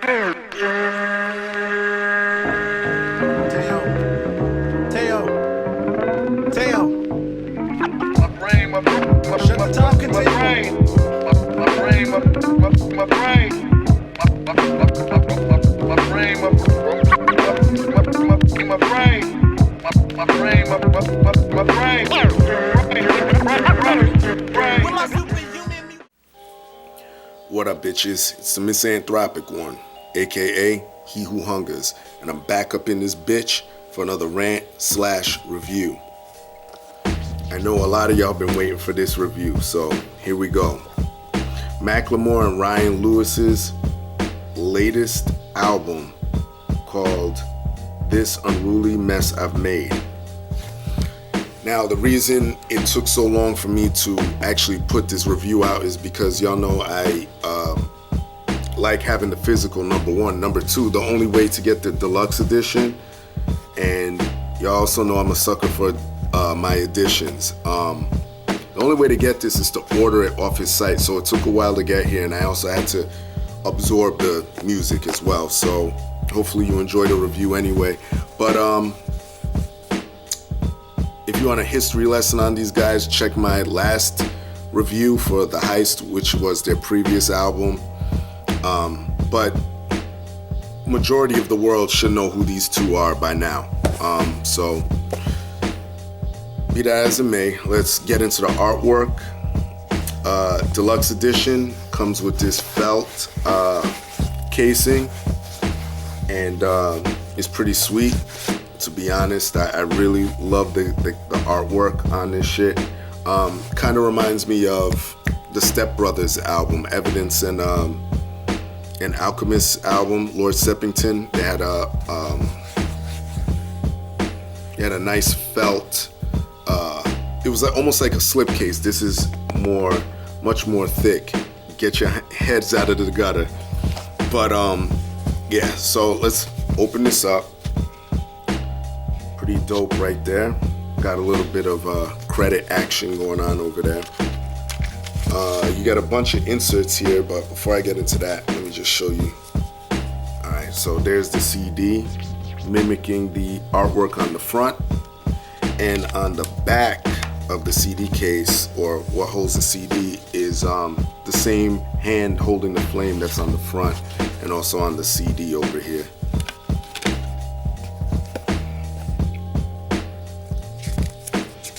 What up, bitches? It's the misanthropic one, aka He Who Hungers, and I'm back up in this bitch for another rant/review. I know a lot of y'all been waiting for this review, so here we go. Macklemore and Ryan Lewis's latest album called This Unruly Mess I've Made. Now, the reason it took so long for me to actually put this review out is because y'all know I like having the physical, number one. Number two, the only way to get the deluxe edition, and y'all also know I'm a sucker for my editions. The only way to get this is to order it off his site, so it took a while to get here, and I also had to absorb the music as well. So hopefully you enjoy the review anyway. But if you want a history lesson on these guys, check my last review for the Heist, which was their previous album. But majority of the world should know who these two are by now. So be that as it may, let's get into the artwork. Deluxe edition comes with this felt casing, and it's pretty sweet. To be honest, I really love the artwork on this shit. Kind of reminds me of the Step Brothers album, Evidence, and an Alchemist album, Lord Seppington. They had a nice felt. It was almost like a slipcase. This is much more thick. Get your heads out of the gutter. But yeah. So let's open this up. Pretty dope right there. Got a little bit of credit action going on over there. You got a bunch of inserts here, but before I get into that, let me just show you. Alright, so there's the CD, mimicking the artwork on the front. And on the back of the CD case, or what holds the CD, is the same hand holding the flame that's on the front, and also on the CD over here.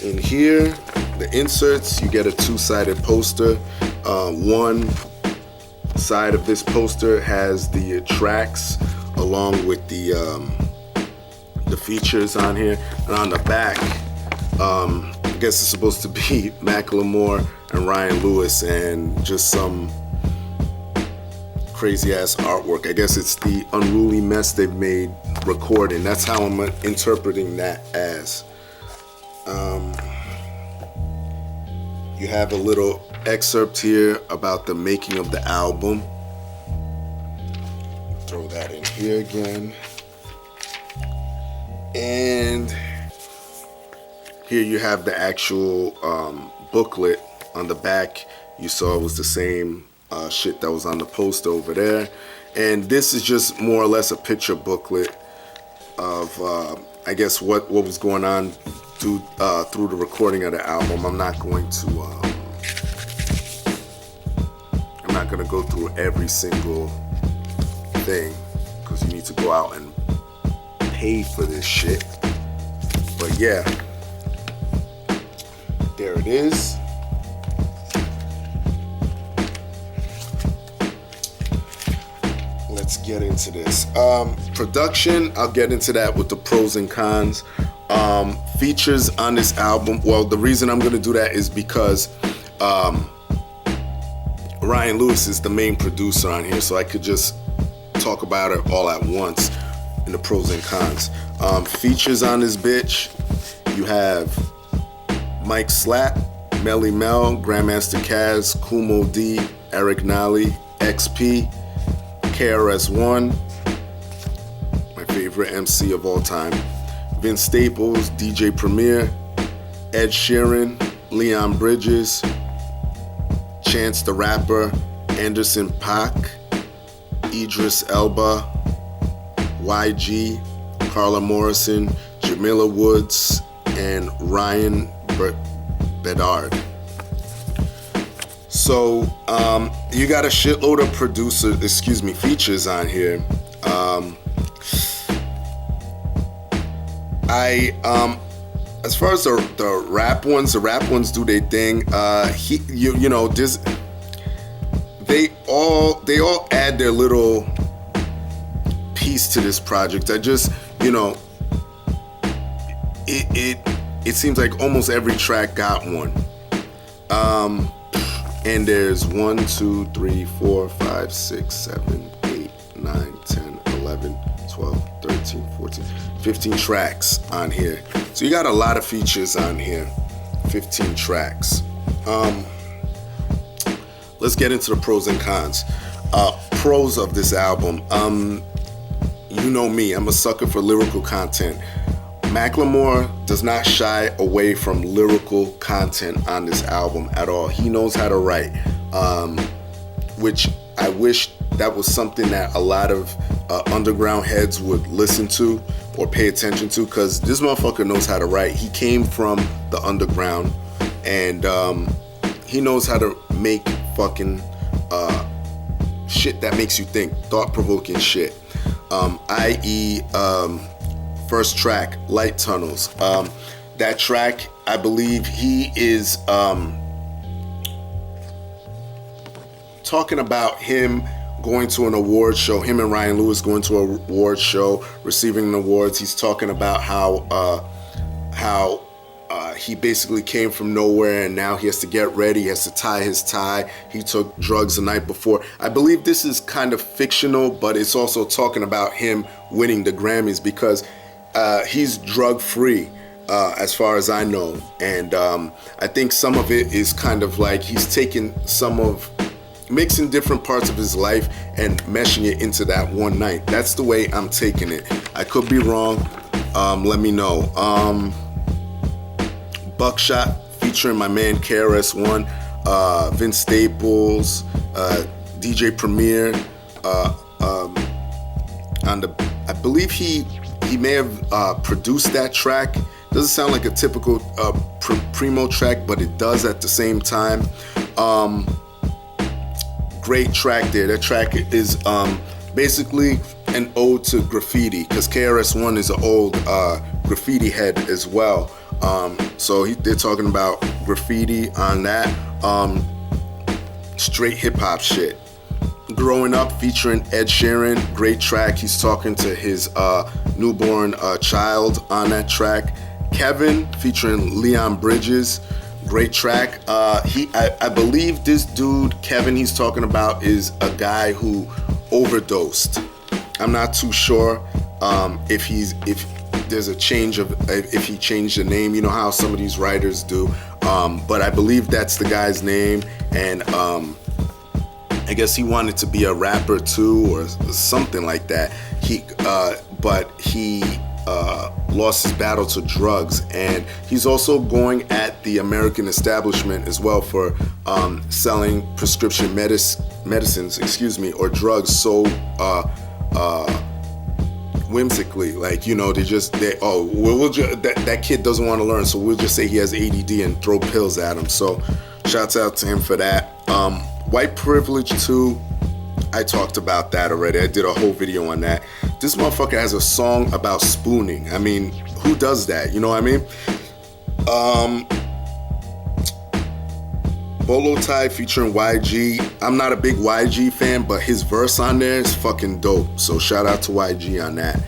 In here, the inserts, you get a two-sided poster. One side of this poster has the tracks along with the features on here, and on the back, I guess it's supposed to be Macklemore and Ryan Lewis, and just some crazy ass artwork. I guess it's the Unruly Mess They've Made recording. That's how I'm interpreting that as. You have a little excerpt here about the making of the album. Throw that in here again. And here you have the actual booklet on the back. You saw it was the same shit that was on the poster over there. And this is just more or less a picture booklet of, I guess, what was going on through the recording of the album. I'm not going to go through every single thing, because you need to go out and pay for this shit. But yeah, there it is. Let's get into this. Production, I'll get into that with the pros and cons. Features on this album, well, the reason I'm going to do that is because Ryan Lewis is the main producer on here, so I could just talk about it all at once in the pros and cons. Features on this bitch, you have Mike Slap, Melly Mel, Grandmaster Caz, Kumo D, Eric Nally, XP, KRS-One, my favorite MC of all time, Vince Staples, DJ Premier, Ed Sheeran, Leon Bridges, Chance the Rapper, Anderson .Paak, Idris Elba, YG, Carla Morrison, Jamila Woods, and Ryan Bedard. So you got a shitload of features on here. As far as the rap ones do their thing. They all add their little piece to this project. It seems like almost every track got one. And there's 1, 2, 3, 4, 5, 6, 7, 8, 9, 10, 11, 12, 13, 14, 15 tracks on here. So you got a lot of features on here. 15 tracks. Let's get into the pros and cons. Pros of this album. You know me, I'm a sucker for lyrical content. Macklemore does not shy away from lyrical content on this album at all. He knows how to write, which I wish that was something that a lot of underground heads would listen to or pay attention to, because this motherfucker knows how to write. He came from the underground, and he knows how to make fucking shit that makes you think, thought-provoking shit. I.e., first track, Light Tunnels. That track, I believe he is talking about him going to an award show, him and Ryan Lewis going to an award show, receiving awards. He's talking about how he basically came from nowhere and now he has to get ready, he has to tie his tie. He took drugs the night before. I believe this is kind of fictional, but it's also talking about him winning the Grammys, because he's drug-free, as far as I know. And I think some of it is kind of like he's taking mixing different parts of his life and meshing it into that one night. That's the way I'm taking it. I could be wrong. Let me know. Buckshot, featuring my man KRS-One, Vince Staples, DJ Premier. I believe he may have produced that track. Doesn't sound like a typical Primo track, but it does at the same time. Great track there. That track is basically an ode to graffiti, because KRS-One is an old graffiti head as well. So they're talking about graffiti on that. Straight hip-hop shit. Growing Up, featuring Ed Sheeran. Great track. He's talking to his newborn child on that track. Kevin, featuring Leon Bridges. Great track. I believe this dude, Kevin, he's talking about is a guy who overdosed. I'm not too sure if there's a change if he changed the name. You know how some of these writers do. But I believe that's the guy's name, and I guess he wanted to be a rapper too, or something like that. But he lost his battle to drugs, and he's also going at the American establishment as well for selling prescription medicines, or drugs so whimsically. Like, that kid doesn't want to learn, so we'll just say he has ADD and throw pills at him. So shouts out to him for that. White Privilege 2, I talked about that already. I did a whole video on that. This motherfucker has a song about spooning. I mean, who does that? You know what I mean? Bolo Tie, featuring YG. I'm not a big YG fan, but his verse on there is fucking dope. So shout out to YG on that.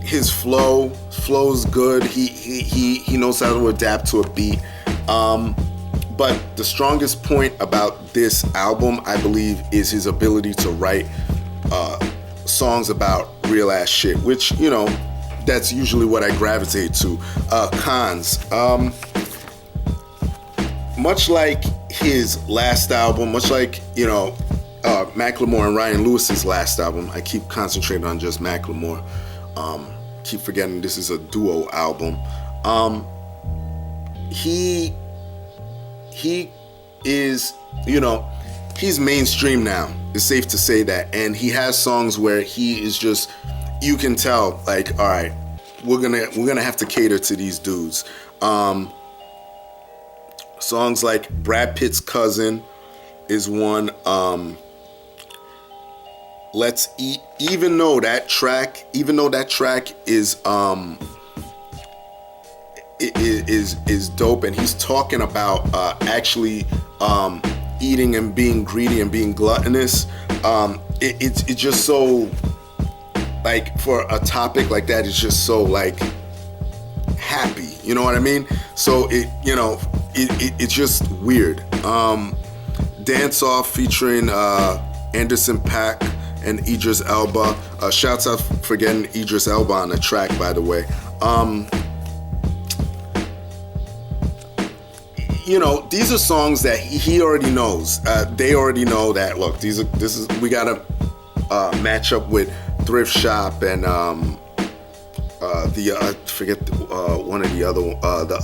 His flow's good. He knows how to adapt to a beat. But the strongest point about this album, I believe, is his ability to write songs about real ass shit, which, that's usually what I gravitate to. Cons. Much like his last album, much like, Macklemore and Ryan Lewis's last album, I keep concentrating on just Macklemore. Keep forgetting this is a duo album. He is, he's mainstream now. It's safe to say that. And he has songs where he is just, you can tell, like, all right, we're gonna have to cater to these dudes. Songs like Brad Pitt's Cousin is one. Let's Eat, even though that track is dope, and he's talking about actually eating and being greedy and being gluttonous. It's just so, like, for a topic like that, it's just so, like, happy, you know what I mean? So it's just weird. Dance Off featuring Anderson .Paak and Idris Elba. Shouts out for getting Idris Elba on the track, by the way. These are songs that he already knows. They already know that, look, we gotta match up with Thrift Shop and I forget one of the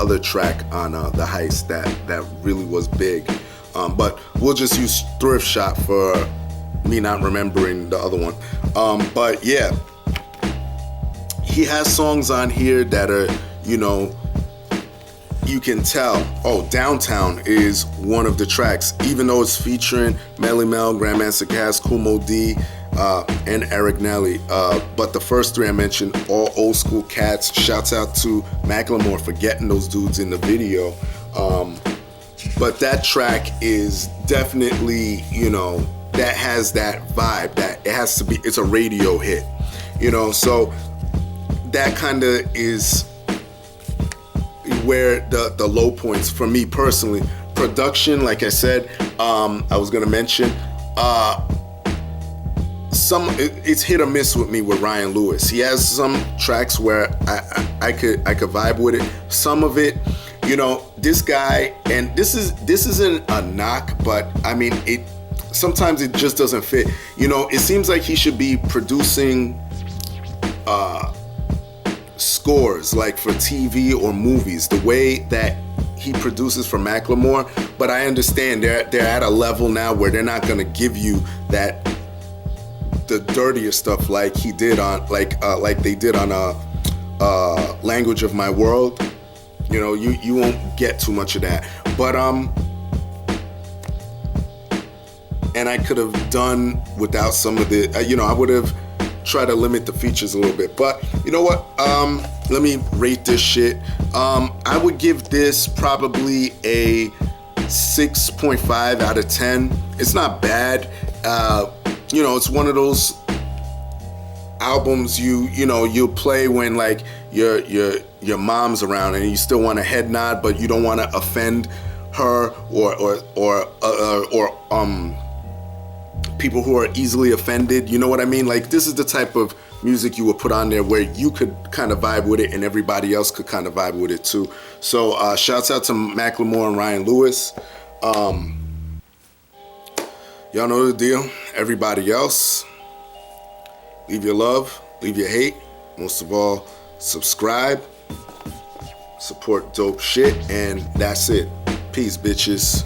other track on the Heist that really was big. But we'll just use Thrift Shop for me not remembering the other one. But yeah, he has songs on here that are, you can tell. Oh, Downtown is one of the tracks, even though it's featuring Melly Mel, Grandmaster Caz, Kumo D, and Eric Nelly. But the first three I mentioned, all old school cats. Shouts out to Macklemore for getting those dudes in the video. But that track is definitely, that has that vibe that it has to be, it's a radio hit, so that kind of is where the low points for me personally. Production, like I said, I was gonna mention, it's hit or miss with me with Ryan Lewis. He has some tracks where I could vibe with it. Some of it, this guy, and this isn't a knock, but I mean, sometimes it just doesn't fit. It seems like he should be producing scores like for TV or movies, the way that he produces for Macklemore. But I understand they're at a level now where they're not gonna give you the dirtier stuff like he did on like they did on Language of My World. You won't get too much of that. But and I could have done without some of the, I would have tried to limit the features a little bit. But you know what? Let me rate this shit. I would give this probably a 6.5 out of 10. It's not bad. It's one of those albums you'll play when like your mom's around and you still want a head nod, but you don't want to offend her or people who are easily offended. You know what I mean? Like, this is the type of music you would put on there where you could kind of vibe with it and everybody else could kind of vibe with it too. So shouts out to Macklemore and Ryan Lewis. Y'all know the deal. Everybody else, leave your love, leave your hate. Most of all, subscribe, support dope shit, and that's it. Peace, bitches.